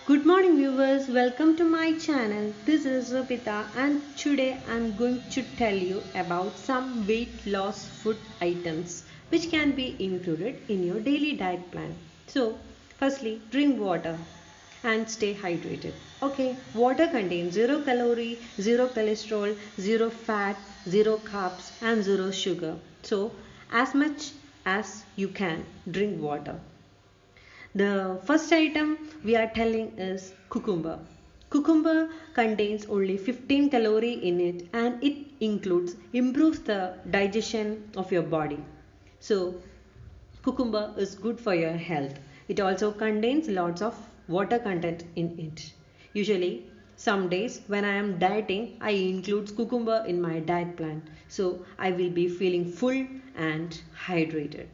Good morning viewers, welcome to my channel. This is Rupita and today I am going to tell you about some weight loss food items which can be included in your daily diet plan. So, firstly, drink water and stay hydrated. Okay, water contains 0 calorie, 0 cholesterol, 0 fat, 0 carbs and 0 sugar. So, as much as you can drink water. The first item we are telling is cucumber. Cucumber contains only 15 calorie in it and it improves the digestion of your body. So cucumber is good for your health. It also contains lots of water content in it. Usually some days when I am dieting I include cucumber in my diet plan. So I will be feeling full and hydrated.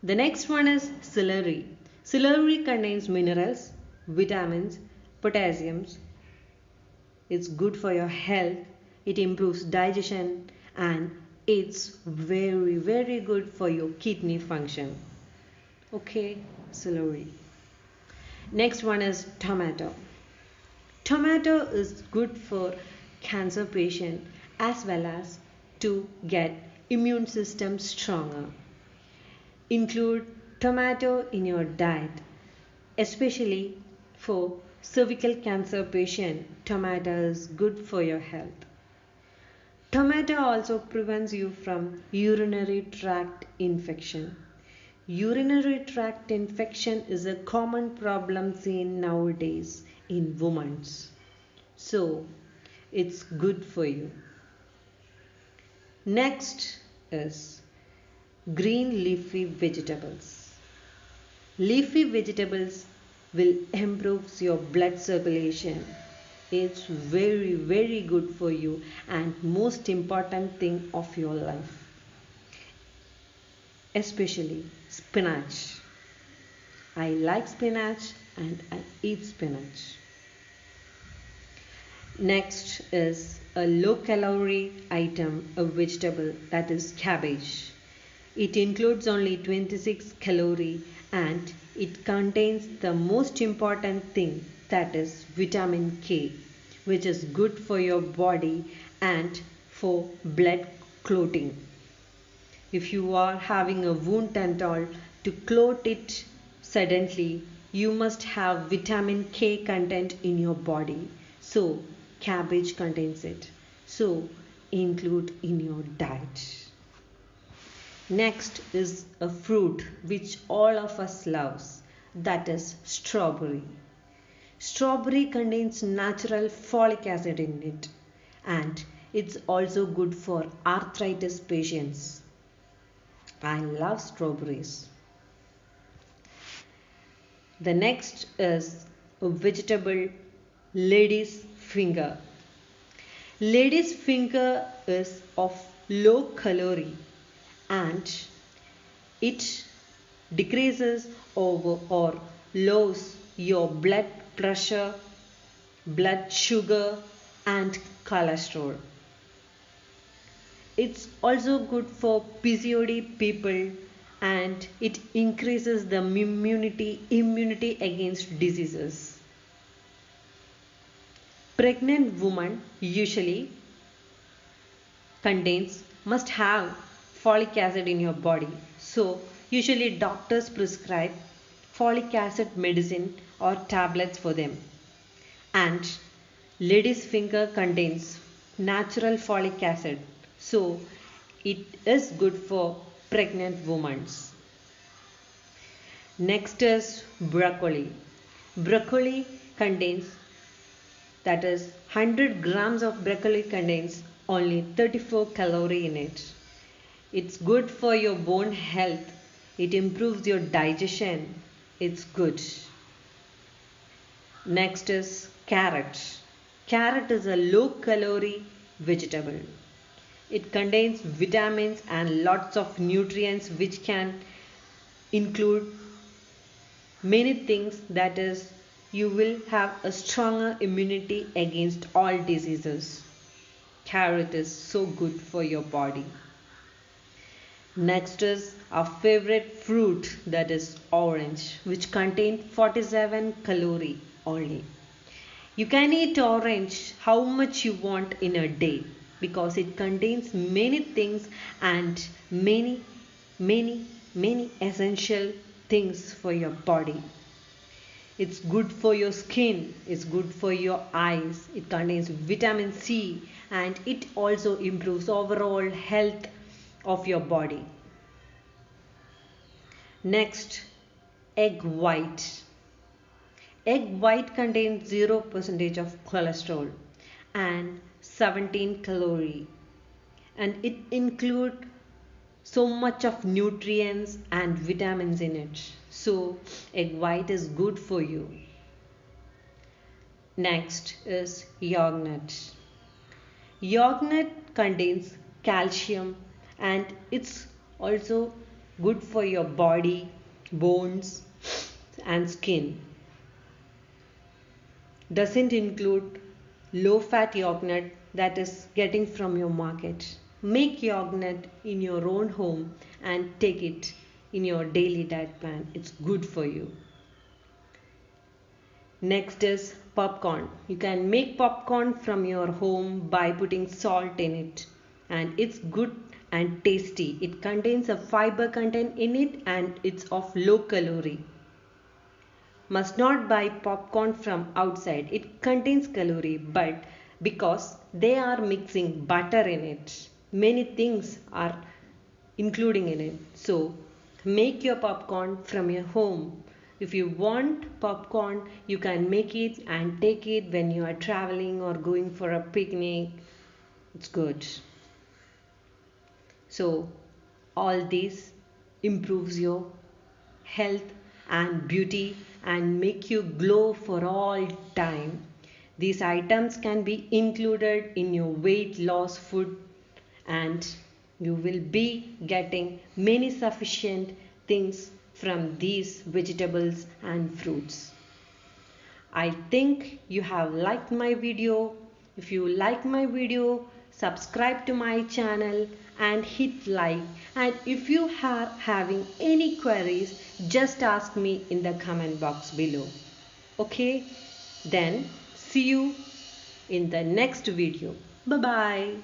The next one is celery. Celery contains minerals, vitamins, potassiums. It's good for your health. It improves digestion and it's very good for your kidney function. Okay, celery. Next one is tomato. Tomato is good for cancer patient as well as to get immune system stronger. Include tomato in your diet, especially for cervical cancer patient. Tomato is good for your health. Tomato also prevents you from urinary tract infection. Urinary tract infection is a common problem seen nowadays in women. So, it's good for you. Next is green leafy vegetables. Leafy vegetables will improve your blood circulation. It's very good for you and most important thing of your life. Especially spinach. I like spinach and I eat spinach. Next is a low calorie item, a vegetable, that is cabbage. It includes only 26 calorie and it contains the most important thing, that is vitamin K, which is good for your body and for blood clotting. If you are having a wound and all, to clot it suddenly, you must have vitamin K content in your body. So cabbage contains it. So include in your diet. Next is a fruit which all of us loves, that is strawberry. Strawberry contains natural folic acid in it and it's also good for arthritis patients. I love strawberries. The next is a vegetable, lady's finger. Lady's finger is of low calorie and it decreases over or lowers your blood pressure, blood sugar and cholesterol. It's also good for PCOD people and it increases the immunity against diseases. Pregnant woman usually contains must have folic acid in your body. So usually doctors prescribe folic acid medicine or tablets for them. And lady's finger contains natural folic acid. So it is good for pregnant women. Next is broccoli. Broccoli contains, that is 100 grams of broccoli contains only 34 calorie in it. It's good for your bone health. It improves your digestion. It's good. Next is carrot. Carrot is a low calorie vegetable. It contains vitamins and lots of nutrients which can include many things, that is you will have a stronger immunity against all diseases. Carrot is so good for your body. Next is our favorite fruit, that is orange, which contain 47 calorie only. You can eat orange how much you want in a day because it contains many things and many essential things for your body. It's good for your skin, it's good for your eyes, it contains vitamin C, and it also improves overall health of your body. Next, egg white. Egg white contains 0% of cholesterol and 17 calorie, and it includes so much of nutrients and vitamins in it. So egg white is good for you. Next is yogurt. Yogurt contains calcium and it's also good for your body, bones and skin. Doesn't include low fat yogurt that is getting from your market. Make yogurt in your own home and take it in your daily diet plan. It's good for you. Next is popcorn. You can make popcorn from your home by putting salt in it, and it's good and tasty. It contains a fiber content in it and it's of low calorie. Must not buy popcorn from outside. It contains calorie, but because they are mixing butter in it, many things are including in it. So make your popcorn from your home. If you want popcorn, you can make it and take it when you are traveling or going for a picnic. It's good. So all this improves your health and beauty and make you glow for all time. These items can be included in your weight loss food and you will be getting many sufficient things from these vegetables and fruits. I think you have liked my video. If you like my video, subscribe to my channel and hit like, and if you are having any queries, just ask me in the comment box below. Okay, then see you in the next video. Bye bye.